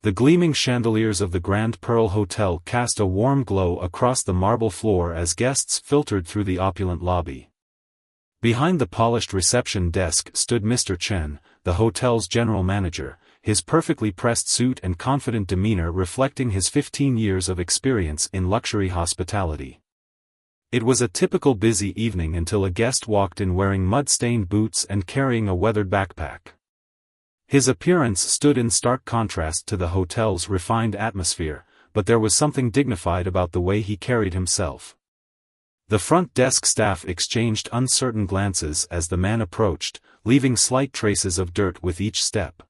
The gleaming chandeliers of the Grand Pearl Hotel cast a warm glow across the marble floor as guests filtered through the opulent lobby. Behind the polished reception desk stood Mr. Chen, the hotel's general manager, his perfectly pressed suit and confident demeanor reflecting his 15 years of experience in luxury hospitality. It was a typical busy evening until a guest walked in wearing mud-stained boots and carrying a weathered backpack. His appearance stood in stark contrast to the hotel's refined atmosphere, but there was something dignified about the way he carried himself. The front desk staff exchanged uncertain glances as the man approached, leaving slight traces of dirt with each step.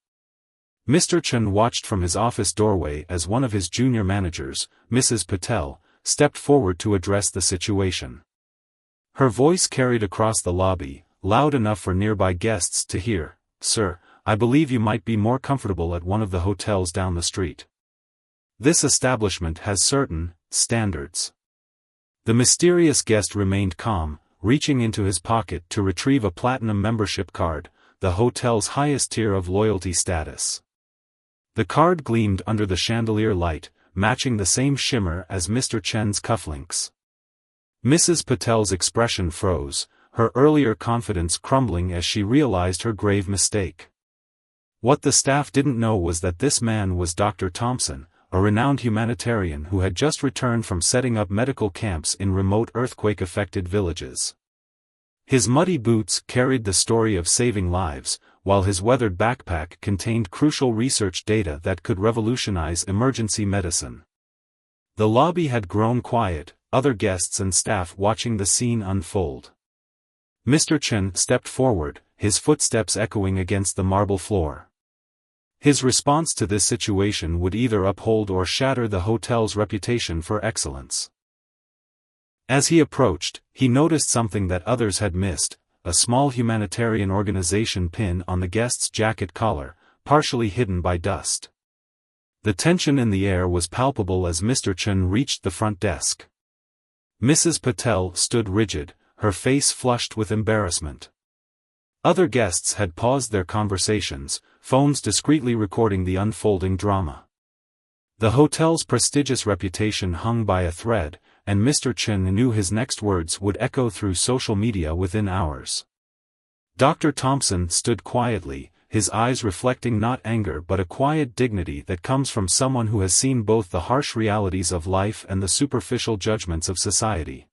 Mr. Chen watched from his office doorway as one of his junior managers, Mrs. Patel, stepped forward to address the situation. Her voice carried across the lobby, loud enough for nearby guests to hear. "Sir, I believe you might be more comfortable at one of the hotels down the street. This establishment has certain standards." The mysterious guest remained calm, reaching into his pocket to retrieve a platinum membership card, the hotel's highest tier of loyalty status. The card gleamed under the chandelier light, matching the same shimmer as Mr. Chen's cufflinks. Mrs. Patel's expression froze, her earlier confidence crumbling as she realized her grave mistake. What the staff didn't know was that this man was Dr. Thompson, a renowned humanitarian who had just returned from setting up medical camps in remote earthquake-affected villages. His muddy boots carried the story of saving lives, while his weathered backpack contained crucial research data that could revolutionize emergency medicine. The lobby had grown quiet, other guests and staff watching the scene unfold. Mr. Chen stepped forward, his footsteps echoing against the marble floor. His response to this situation would either uphold or shatter the hotel's reputation for excellence. As he approached, he noticed something that others had missed, a small humanitarian organization pin on the guest's jacket collar, partially hidden by dust. The tension in the air was palpable as Mr. Chen reached the front desk. Mrs. Patel stood rigid, her face flushed with embarrassment. Other guests had paused their conversations, phones discreetly recording the unfolding drama. The hotel's prestigious reputation hung by a thread, and Mr. Chen knew his next words would echo through social media within hours. Dr. Thompson stood quietly, his eyes reflecting not anger but a quiet dignity that comes from someone who has seen both the harsh realities of life and the superficial judgments of society.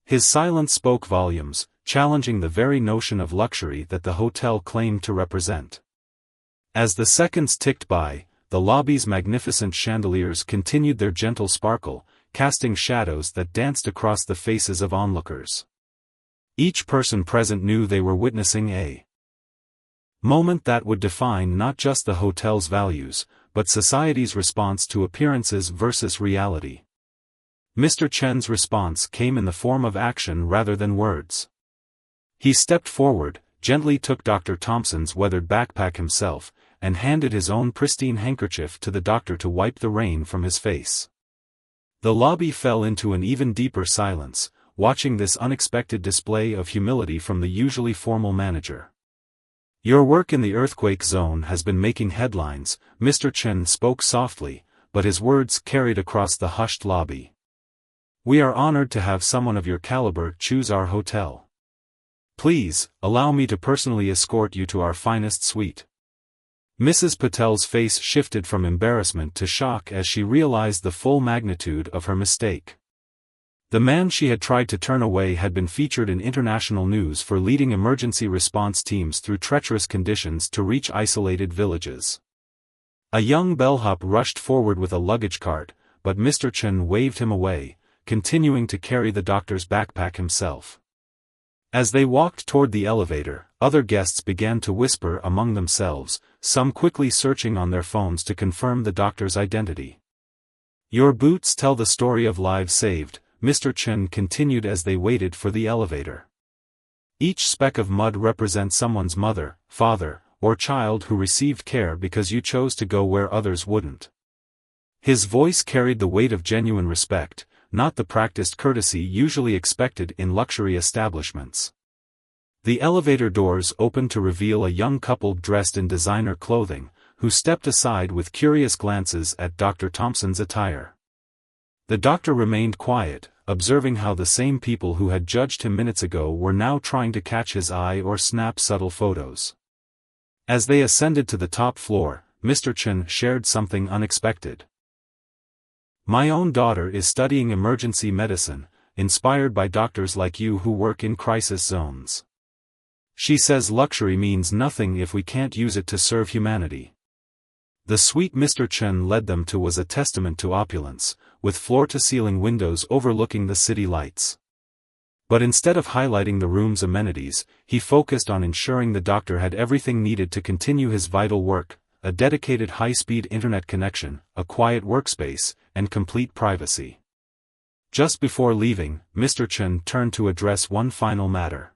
His silence spoke volumes, challenging the very notion of luxury that the hotel claimed to represent. As the seconds ticked by, the lobby's magnificent chandeliers continued their gentle sparkle, casting shadows that danced across the faces of onlookers. Each person present knew they were witnessing a moment that would define not just the hotel's values, but society's response to appearances versus reality. Mr. Chen's response came in the form of action rather than words. He stepped forward, gently took Dr. Thompson's weathered backpack himself, and handed his own pristine handkerchief to the doctor to wipe the rain from his face. The lobby fell into an even deeper silence, watching this unexpected display of humility from the usually formal manager. "Your work in the earthquake zone has been making headlines," Mr. Chen spoke softly, but his words carried across the hushed lobby. "We are honored to have someone of your caliber choose our hotel. Please, allow me to personally escort you to our finest suite." Mrs. Patel's face shifted from embarrassment to shock as she realized the full magnitude of her mistake. The man she had tried to turn away had been featured in international news for leading emergency response teams through treacherous conditions to reach isolated villages. A young bellhop rushed forward with a luggage cart, but Mr. Chen waved him away, continuing to carry the doctor's backpack himself. As they walked toward the elevator, other guests began to whisper among themselves, some quickly searching on their phones to confirm the doctor's identity. "Your boots tell the story of lives saved," Mr. Chen continued as they waited for the elevator. "Each speck of mud represents someone's mother, father, or child who received care because you chose to go where others wouldn't." His voice carried the weight of genuine respect, not the practiced courtesy usually expected in luxury establishments. The elevator doors opened to reveal a young couple dressed in designer clothing, who stepped aside with curious glances at Dr. Thompson's attire. The doctor remained quiet, observing how the same people who had judged him minutes ago were now trying to catch his eye or snap subtle photos. As they ascended to the top floor, Mr. Chen shared something unexpected. "My own daughter is studying emergency medicine, inspired by doctors like you who work in crisis zones. She says luxury means nothing if we can't use it to serve humanity." The suite Mr. Chen led them to was a testament to opulence, with floor-to-ceiling windows overlooking the city lights. But instead of highlighting the room's amenities, he focused on ensuring the doctor had everything needed to continue his vital work: a dedicated high-speed internet connection, a quiet workspace, and complete privacy. Just before leaving, Mr. Chen turned to address one final matter.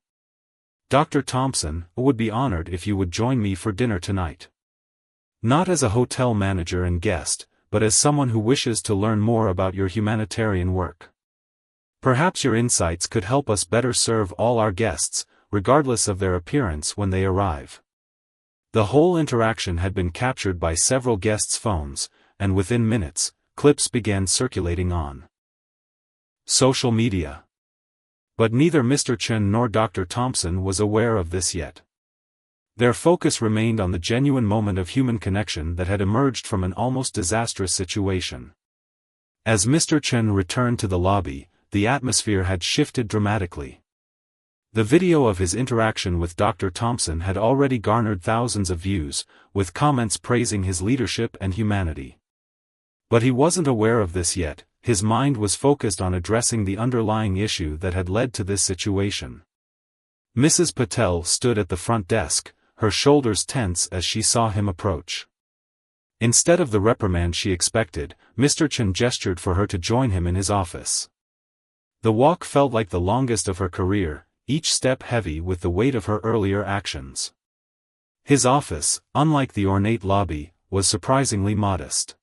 "Dr. Thompson, I would be honored if you would join me for dinner tonight. Not as a hotel manager and guest, but as someone who wishes to learn more about your humanitarian work. Perhaps your insights could help us better serve all our guests, regardless of their appearance when they arrive." The whole interaction had been captured by several guests' phones, and within minutes, clips began circulating on social media. But neither Mr. Chen nor Dr. Thompson was aware of this yet. Their focus remained on the genuine moment of human connection that had emerged from an almost disastrous situation. As Mr. Chen returned to the lobby, the atmosphere had shifted dramatically. The video of his interaction with Dr. Thompson had already garnered thousands of views, with comments praising his leadership and humanity. But he wasn't aware of this yet. His mind was focused on addressing the underlying issue that had led to this situation. Mrs. Patel stood at the front desk, her shoulders tense as she saw him approach. Instead of the reprimand she expected, Mr. Chen gestured for her to join him in his office. The walk felt like the longest of her career, each step heavy with the weight of her earlier actions. His office, unlike the ornate lobby, was surprisingly modest.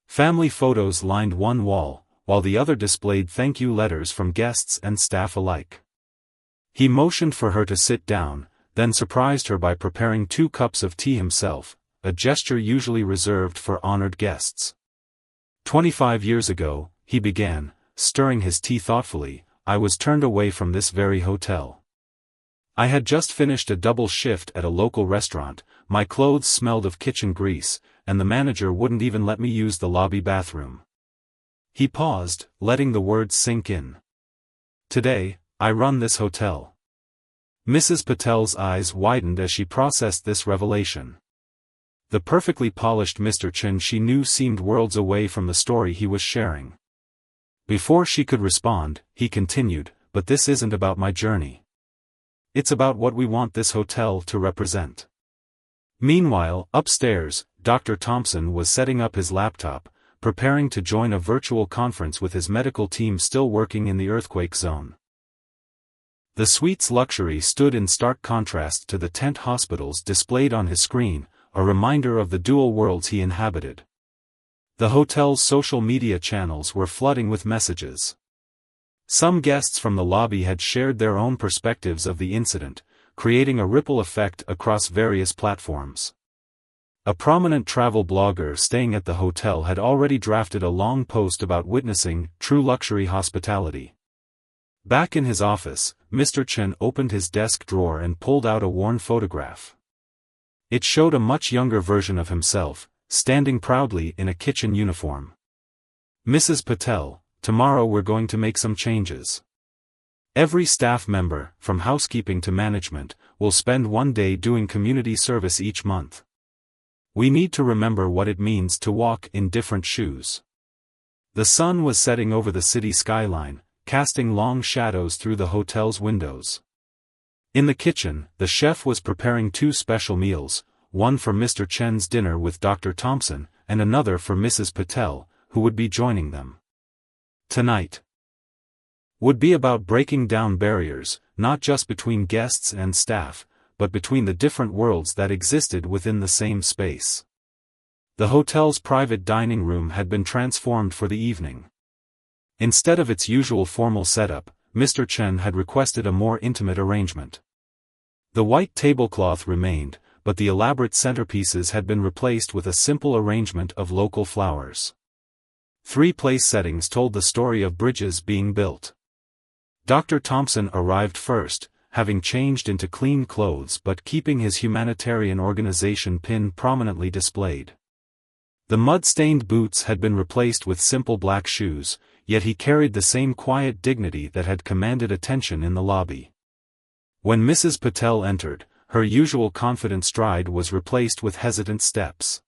Family photos lined one wall, while the other displayed thank you letters from guests and staff alike. He motioned for her to sit down, then surprised her by preparing 2 cups of tea himself, a gesture usually reserved for honored guests. 25 years ago, he began, stirring his tea thoughtfully, I was turned away from this very hotel. I had just finished a double shift at a local restaurant, my clothes smelled of kitchen grease, and the manager wouldn't even let me use the lobby bathroom. He paused, letting the words sink in. Today, I run this hotel. Mrs. Patel's eyes widened as she processed this revelation. The perfectly polished Mr. Chen she knew seemed worlds away from the story he was sharing. Before she could respond, he continued, but this isn't about my journey. It's about what we want this hotel to represent. Meanwhile, upstairs, Dr. Thompson was setting up his laptop, preparing to join a virtual conference with his medical team still working in the earthquake zone. The suite's luxury stood in stark contrast to the tent hospitals displayed on his screen, a reminder of the dual worlds he inhabited. The hotel's social media channels were flooding with messages. Some guests from the lobby had shared their own perspectives of the incident, creating a ripple effect across various platforms. A prominent travel blogger staying at the hotel had already drafted a long post about witnessing true luxury hospitality. Back in his office, Mr. Chen opened his desk drawer and pulled out a worn photograph. It showed a much younger version of himself, standing proudly in a kitchen uniform. Mrs. Patel, tomorrow we're going to make some changes. Every staff member, from housekeeping to management, will spend 1 day doing community service each month. We need to remember what it means to walk in different shoes. The sun was setting over the city skyline, casting long shadows through the hotel's windows. In the kitchen, the chef was preparing 2 special meals, one for Mr. Chen's dinner with Dr. Thompson, and another for Mrs. Patel, who would be joining them. Tonight would be about breaking down barriers, not just between guests and staff, but between the different worlds that existed within the same space. The hotel's private dining room had been transformed for the evening. Instead of its usual formal setup, Mr. Chen had requested a more intimate arrangement. The white tablecloth remained, but the elaborate centerpieces had been replaced with a simple arrangement of local flowers. 3 place settings told the story of bridges being built. Dr. Thompson arrived first, having changed into clean clothes but keeping his humanitarian organization pin prominently displayed. The mud-stained boots had been replaced with simple black shoes, yet he carried the same quiet dignity that had commanded attention in the lobby. When Mrs. Patel entered, her usual confident stride was replaced with hesitant steps.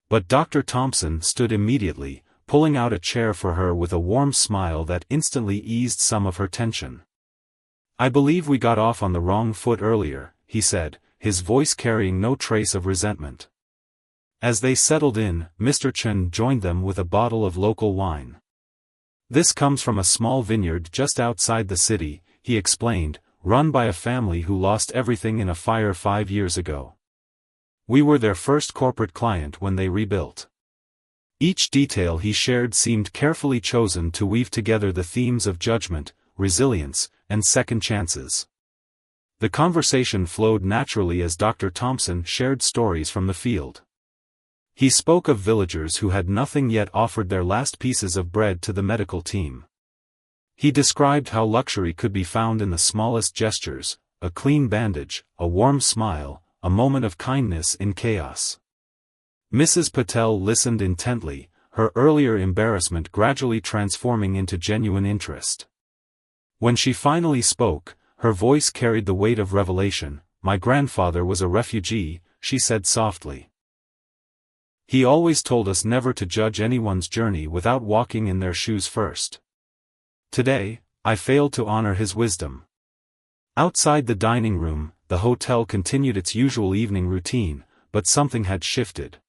But Dr. Thompson stood immediately, pulling out a chair for her with a warm smile that instantly eased some of her tension. "I believe we got off on the wrong foot earlier," he said, his voice carrying no trace of resentment. As they settled in, Mr. Chen joined them with a bottle of local wine. "This comes from a small vineyard just outside the city," he explained, "run by a family who lost everything in a fire 5 years ago. We were their first corporate client when they rebuilt." Each detail he shared seemed carefully chosen to weave together the themes of judgment, resilience, and second chances. The conversation flowed naturally as Dr. Thompson shared stories from the field. He spoke of villagers who had nothing yet offered their last pieces of bread to the medical team. He described how luxury could be found in the smallest gestures, a clean bandage, a warm smile, a moment of kindness in chaos. Mrs. Patel listened intently, her earlier embarrassment gradually transforming into genuine interest. When she finally spoke, her voice carried the weight of revelation. "My grandfather was a refugee," she said softly. "He always told us never to judge anyone's journey without walking in their shoes first. Today, I failed to honor his wisdom." Outside the dining room, the hotel continued its usual evening routine, but something had shifted.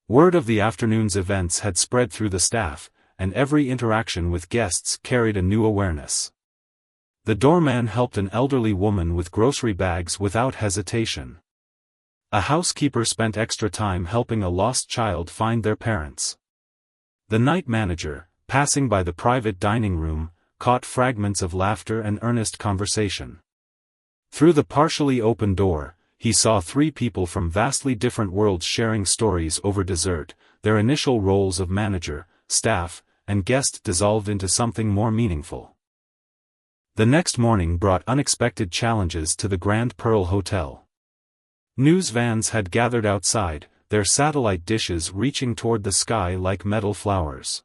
Word of the afternoon's events had spread through the staff, and every interaction with guests carried a new awareness. The doorman helped an elderly woman with grocery bags without hesitation. A housekeeper spent extra time helping a lost child find their parents. The night manager, passing by the private dining room, caught fragments of laughter and earnest conversation. Through the partially open door, he saw 3 people from vastly different worlds sharing stories over dessert, their initial roles of manager, staff, and guest dissolved into something more meaningful. The next morning brought unexpected challenges to the Grand Pearl Hotel. News vans had gathered outside, their satellite dishes reaching toward the sky like metal flowers.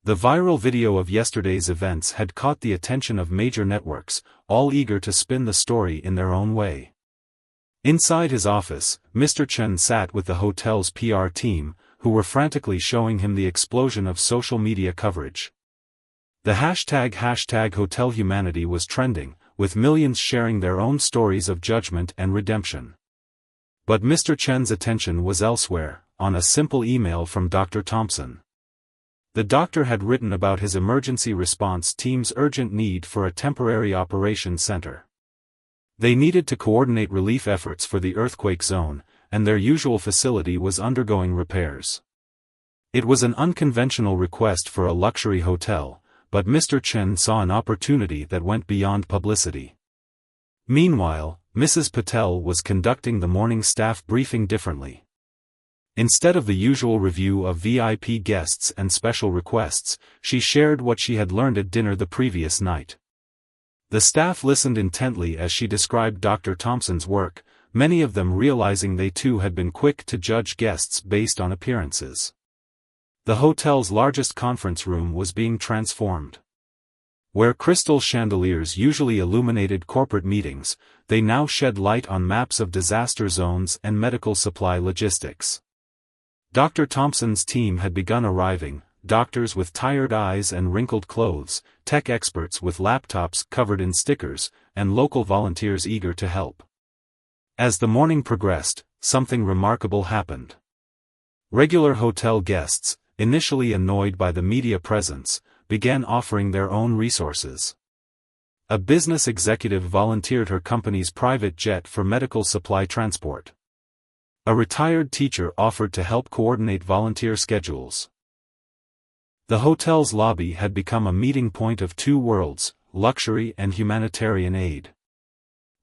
The viral video of yesterday's events had caught the attention of major networks, all eager to spin the story in their own way. Inside his office, Mr. Chen sat with the hotel's PR team, who were frantically showing him the explosion of social media coverage. The hashtag #HotelHumanity was trending, with millions sharing their own stories of judgment and redemption. But Mr. Chen's attention was elsewhere, on a simple email from Dr. Thompson. The doctor had written about his emergency response team's urgent need for a temporary operations center. They needed to coordinate relief efforts for the earthquake zone, and their usual facility was undergoing repairs. It was an unconventional request for a luxury hotel, but Mr. Chen saw an opportunity that went beyond publicity. Meanwhile, Mrs. Patel was conducting the morning staff briefing differently. Instead of the usual review of VIP guests and special requests, she shared what she had learned at dinner the previous night. The staff listened intently as she described Dr. Thompson's work, many of them realizing they too had been quick to judge guests based on appearances. The hotel's largest conference room was being transformed. Where crystal chandeliers usually illuminated corporate meetings, they now shed light on maps of disaster zones and medical supply logistics. Dr. Thompson's team had begun arriving, doctors with tired eyes and wrinkled clothes, tech experts with laptops covered in stickers, and local volunteers eager to help. As the morning progressed, something remarkable happened. Regular hotel guests, initially annoyed by the media presence, began offering their own resources. A business executive volunteered her company's private jet for medical supply transport. A retired teacher offered to help coordinate volunteer schedules. The hotel's lobby had become a meeting point of 2 worlds, luxury and humanitarian aid.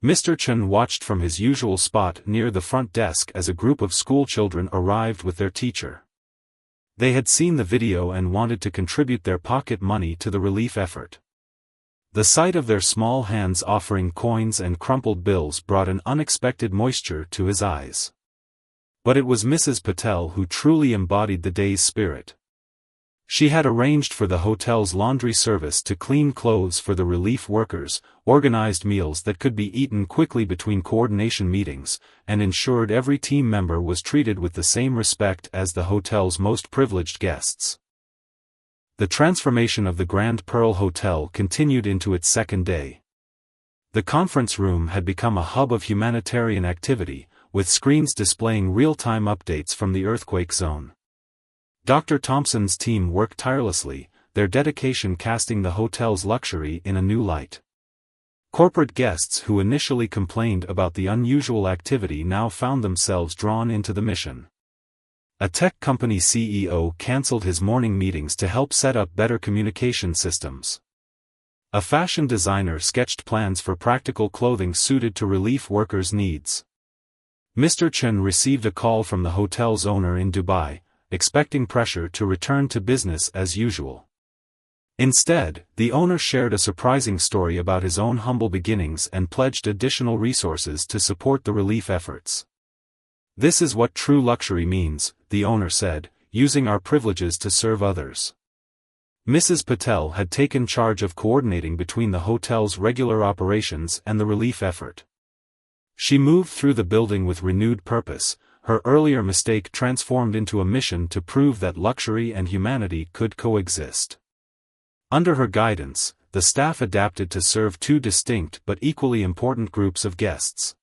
Mr. Chen watched from his usual spot near the front desk as a group of school children arrived with their teacher. They had seen the video and wanted to contribute their pocket money to the relief effort. The sight of their small hands offering coins and crumpled bills brought an unexpected moisture to his eyes. But it was Mrs. Patel who truly embodied the day's spirit. She had arranged for the hotel's laundry service to clean clothes for the relief workers, organized meals that could be eaten quickly between coordination meetings, and ensured every team member was treated with the same respect as the hotel's most privileged guests. The transformation of the Grand Pearl Hotel continued into its second day. The conference room had become a hub of humanitarian activity, with screens displaying real-time updates from the earthquake zone. Dr. Thompson's team worked tirelessly, their dedication casting the hotel's luxury in a new light. Corporate guests who initially complained about the unusual activity now found themselves drawn into the mission. A tech company CEO canceled his morning meetings to help set up better communication systems. A fashion designer sketched plans for practical clothing suited to relief workers' needs. Mr. Chen received a call from the hotel's owner in Dubai, expecting pressure to return to business as usual. Instead, the owner shared a surprising story about his own humble beginnings and pledged additional resources to support the relief efforts. "This is what true luxury means," the owner said, "using our privileges to serve others." Mrs. Patel had taken charge of coordinating between the hotel's regular operations and the relief effort. She moved through the building with renewed purpose, her earlier mistake transformed into a mission to prove that luxury and humanity could coexist. Under her guidance, the staff adapted to serve two distinct but equally important groups of guests.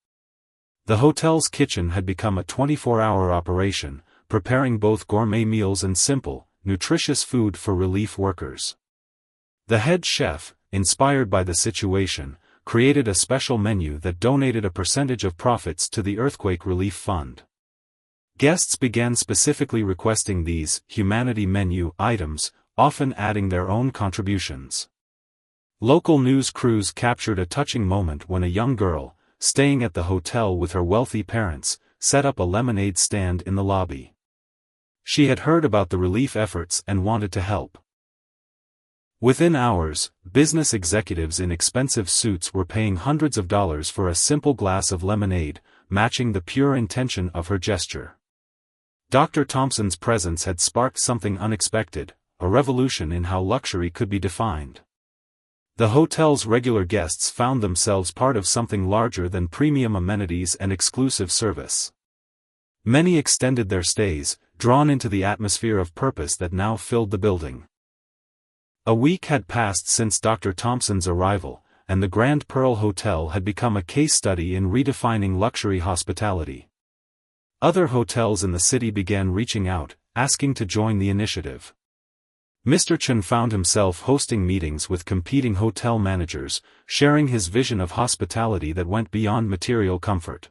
The hotel's kitchen had become a 24-hour operation, preparing both gourmet meals and simple, nutritious food for relief workers. The head chef, inspired by the situation, created a special menu that donated a percentage of profits to the Earthquake Relief Fund. Guests began specifically requesting these humanity menu items, often adding their own contributions. Local news crews captured a touching moment when a young girl, staying at the hotel with her wealthy parents, set up a lemonade stand in the lobby. She had heard about the relief efforts and wanted to help. Within hours, business executives in expensive suits were paying hundreds of dollars for a simple glass of lemonade, matching the pure intention of her gesture. Dr. Thompson's presence had sparked something unexpected, a revolution in how luxury could be defined. The hotel's regular guests found themselves part of something larger than premium amenities and exclusive service. Many extended their stays, drawn into the atmosphere of purpose that now filled the building. A week had passed since Dr. Thompson's arrival, and the Grand Pearl Hotel had become a case study in redefining luxury hospitality. Other hotels in the city began reaching out, asking to join the initiative. Mr. Chen found himself hosting meetings with competing hotel managers, sharing his vision of hospitality that went beyond material comfort.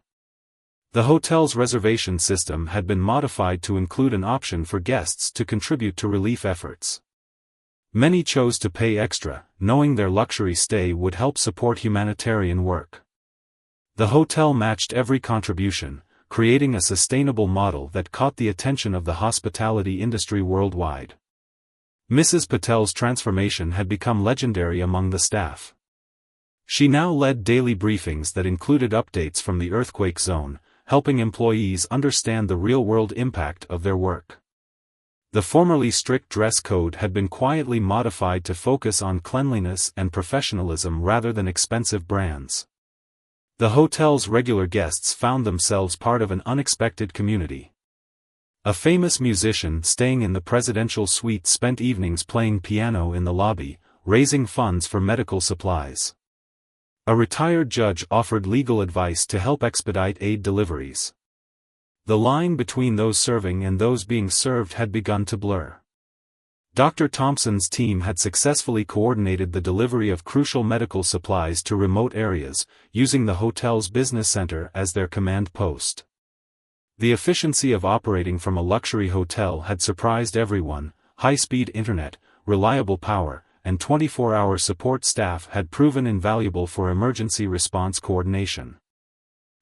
The hotel's reservation system had been modified to include an option for guests to contribute to relief efforts. Many chose to pay extra, knowing their luxury stay would help support humanitarian work. The hotel matched every contribution, creating a sustainable model that caught the attention of the hospitality industry worldwide. Mrs. Patel's transformation had become legendary among the staff. She now led daily briefings that included updates from the earthquake zone, helping employees understand the real-world impact of their work. The formerly strict dress code had been quietly modified to focus on cleanliness and professionalism rather than expensive brands. The hotel's regular guests found themselves part of an unexpected community. A famous musician staying in the presidential suite spent evenings playing piano in the lobby, raising funds for medical supplies. A retired judge offered legal advice to help expedite aid deliveries. The line between those serving and those being served had begun to blur. Dr. Thompson's team had successfully coordinated the delivery of crucial medical supplies to remote areas, using the hotel's business center as their command post. The efficiency of operating from a luxury hotel had surprised everyone: high-speed internet, reliable power, and 24-hour support staff had proven invaluable for emergency response coordination.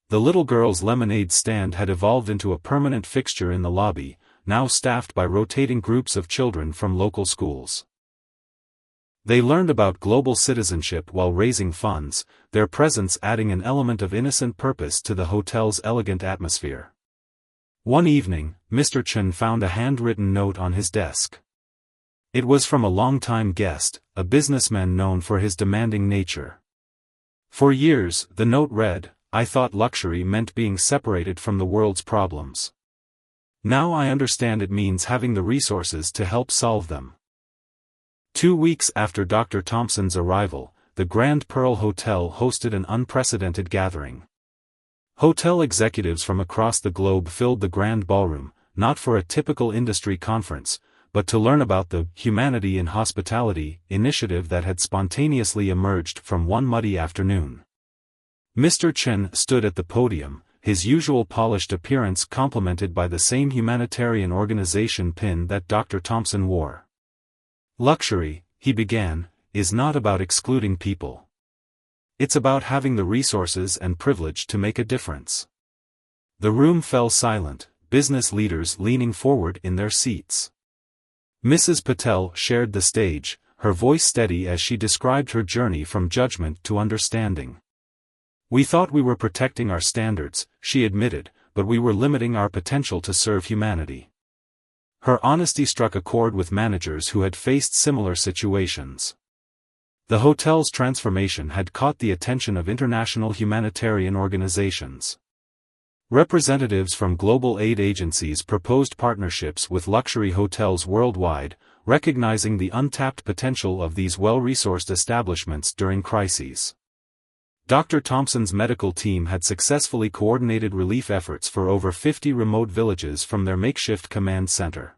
The little girl's lemonade stand had evolved into a permanent fixture in the lobby, now staffed by rotating groups of children from local schools. They learned about global citizenship while raising funds, their presence adding an element of innocent purpose to the hotel's elegant atmosphere. One evening, Mr. Chen found a handwritten note on his desk. It was from a longtime guest, a businessman known for his demanding nature. For years, the note read, "I thought luxury meant being separated from the world's problems. Now I understand it means having the resources to help solve them." 2 weeks after Dr. Thompson's arrival, the Grand Pearl Hotel hosted an unprecedented gathering. Hotel executives from across the globe filled the grand ballroom, not for a typical industry conference, but to learn about the Humanity in Hospitality initiative that had spontaneously emerged from one muddy afternoon. Mr. Chen stood at the podium, his usual polished appearance complemented by the same humanitarian organization pin that Dr. Thompson wore. "Luxury," he began, "is not about excluding people. It's about having the resources and privilege to make a difference." The room fell silent, business leaders leaning forward in their seats. Mrs. Patel shared the stage, her voice steady as she described her journey from judgment to understanding. "We thought we were protecting our standards," she admitted, "but we were limiting our potential to serve humanity." Her honesty struck a chord with managers who had faced similar situations. The hotel's transformation had caught the attention of international humanitarian organizations. Representatives from global aid agencies proposed partnerships with luxury hotels worldwide, recognizing the untapped potential of these well-resourced establishments during crises. Dr. Thompson's medical team had successfully coordinated relief efforts for over 50 remote villages from their makeshift command center.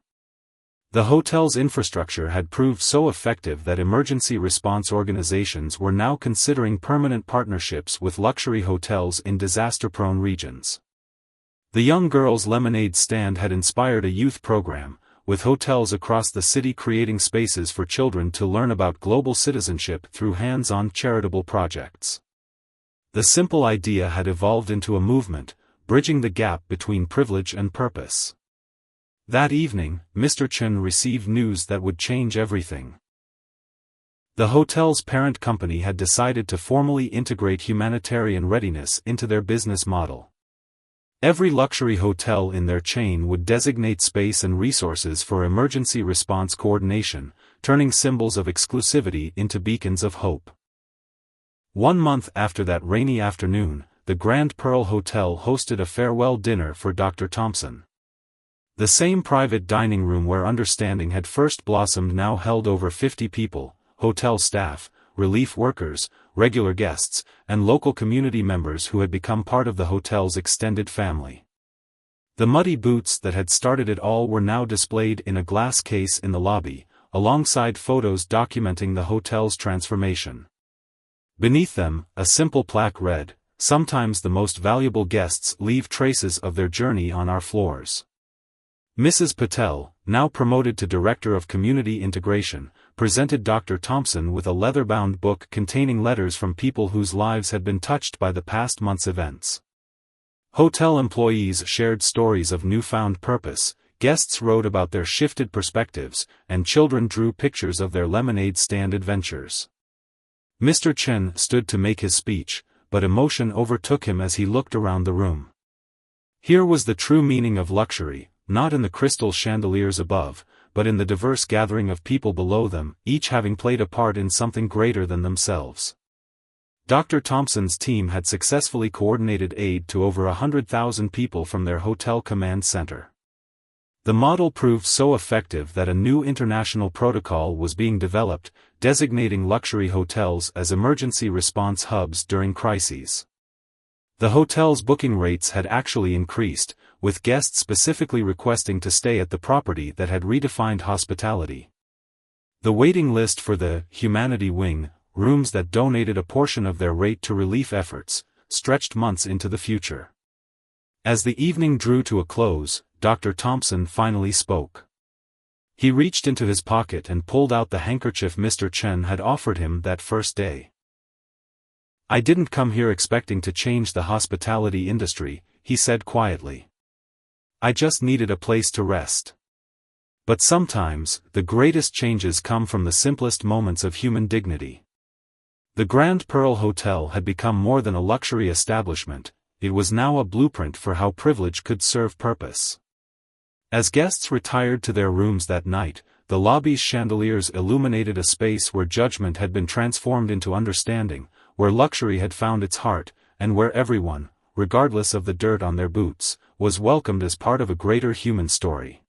The hotel's infrastructure had proved so effective that emergency response organizations were now considering permanent partnerships with luxury hotels in disaster-prone regions. The young girl's lemonade stand had inspired a youth program, with hotels across the city creating spaces for children to learn about global citizenship through hands-on charitable projects. The simple idea had evolved into a movement, bridging the gap between privilege and purpose. That evening, Mr. Chen received news that would change everything. The hotel's parent company had decided to formally integrate humanitarian readiness into their business model. Every luxury hotel in their chain would designate space and resources for emergency response coordination, turning symbols of exclusivity into beacons of hope. 1 month after that rainy afternoon, the Grand Pearl Hotel hosted a farewell dinner for Dr. Thompson. The same private dining room where understanding had first blossomed now held over 50 people, hotel staff, relief workers, regular guests, and local community members who had become part of the hotel's extended family. The muddy boots that had started it all were now displayed in a glass case in the lobby, alongside photos documenting the hotel's transformation. Beneath them, a simple plaque read, "Sometimes the most valuable guests leave traces of their journey on our floors." Mrs. Patel, now promoted to Director of Community Integration, presented Dr. Thompson with a leather-bound book containing letters from people whose lives had been touched by the past month's events. Hotel employees shared stories of newfound purpose, guests wrote about their shifted perspectives, and children drew pictures of their lemonade stand adventures. Mr. Chen stood to make his speech, but emotion overtook him as he looked around the room. Here was the true meaning of luxury, not in the crystal chandeliers above, but in the diverse gathering of people below them, each having played a part in something greater than themselves. Dr. Thompson's team had successfully coordinated aid to over 100,000 people from their hotel command center. The model proved so effective that a new international protocol was being developed, designating luxury hotels as emergency response hubs during crises. The hotel's booking rates had actually increased, with guests specifically requesting to stay at the property that had redefined hospitality. The waiting list for the Humanity Wing, rooms that donated a portion of their rate to relief efforts, stretched months into the future. As the evening drew to a close, Dr. Thompson finally spoke. He reached into his pocket and pulled out the handkerchief Mr. Chen had offered him that first day. "I didn't come here expecting to change the hospitality industry," he said quietly. "I just needed a place to rest." But sometimes, the greatest changes come from the simplest moments of human dignity. The Grand Pearl Hotel had become more than a luxury establishment, it was now a blueprint for how privilege could serve purpose. As guests retired to their rooms that night, the lobby's chandeliers illuminated a space where judgment had been transformed into understanding, where luxury had found its heart, and where everyone, regardless of the dirt on their boots, was welcomed as part of a greater human story.